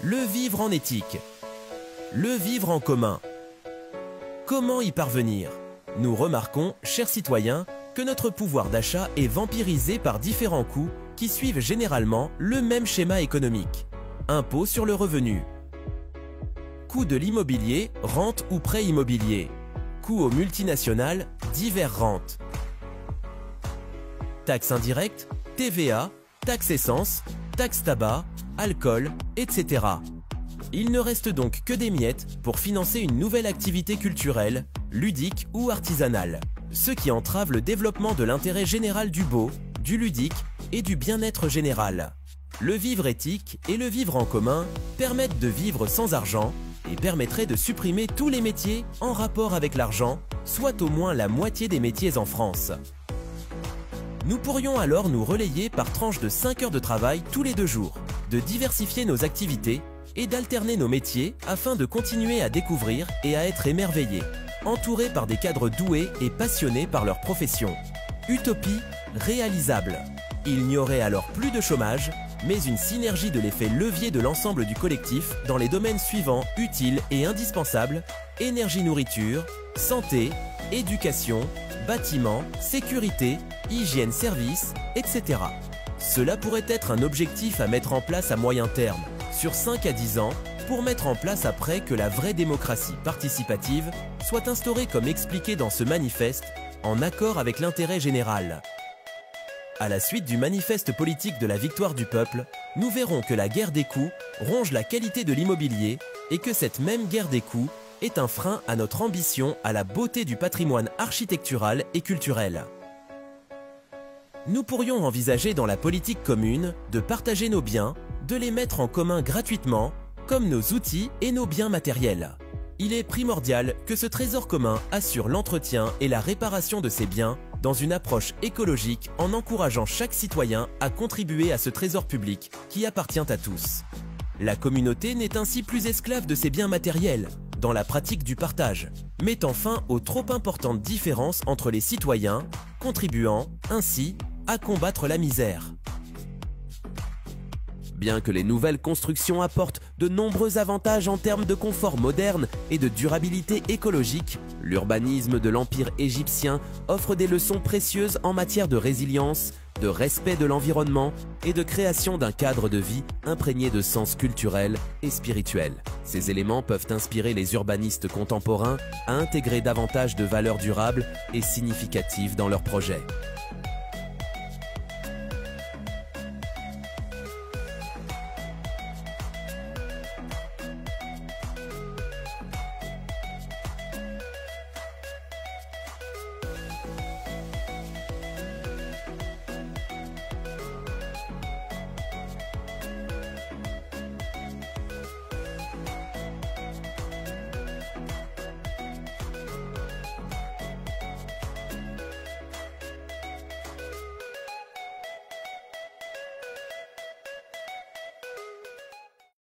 Le vivre en éthique. Le vivre en commun. Comment y parvenir? Nous remarquons, chers citoyens, que notre pouvoir d'achat est vampirisé par différents coûts qui suivent généralement le même schéma économique. Impôt sur le revenu. Coût de l'immobilier, rente ou prêt immobilier. Coût aux multinationales, divers rentes. Taxes indirectes, TVA, taxe essence, taxe tabac, alcool, etc. Il ne reste donc que des miettes pour financer une nouvelle activité culturelle, ludique ou artisanale, ce qui entrave le développement de l'intérêt général du beau, du ludique et du bien-être général. Le vivre éthique et le vivre en commun permettent de vivre sans argent et permettraient de supprimer tous les métiers en rapport avec l'argent, soit au moins la moitié des métiers en France. Nous pourrions alors nous relayer par tranches de 5 heures de travail tous les 2 jours, de diversifier nos activités et d'alterner nos métiers afin de continuer à découvrir et à être émerveillés, entourés par des cadres doués et passionnés par leur profession. Utopie réalisable. Il n'y aurait alors plus de chômage, mais une synergie de l'effet levier de l'ensemble du collectif dans les domaines suivants utiles et indispensables: énergie-nourriture, santé, éducation, bâtiment, sécurité, hygiène-service, etc. Cela pourrait être un objectif à mettre en place à moyen terme, sur 5 à 10 ans, pour mettre en place après que la vraie démocratie participative soit instaurée comme expliqué dans ce manifeste, en accord avec l'intérêt général. À la suite du manifeste politique de la victoire du peuple, nous verrons que la guerre des coûts ronge la qualité de l'immobilier et que cette même guerre des coûts est un frein à notre ambition à la beauté du patrimoine architectural et culturel. Nous pourrions envisager dans la politique commune de partager nos biens, de les mettre en commun gratuitement, comme nos outils et nos biens matériels. Il est primordial que ce trésor commun assure l'entretien et la réparation de ces biens dans une approche écologique en encourageant chaque citoyen à contribuer à ce trésor public qui appartient à tous. La communauté n'est ainsi plus esclave de ses biens matériels, dans la pratique du partage, mettant fin aux trop importantes différences entre les citoyens, contribuant ainsi à combattre la misère. Bien que les nouvelles constructions apportent de nombreux avantages en termes de confort moderne et de durabilité écologique, l'urbanisme de l'Empire égyptien offre des leçons précieuses en matière de résilience, de respect de l'environnement et de création d'un cadre de vie imprégné de sens culturel et spirituel. Ces éléments peuvent inspirer les urbanistes contemporains à intégrer davantage de valeurs durables et significatives dans leurs projets.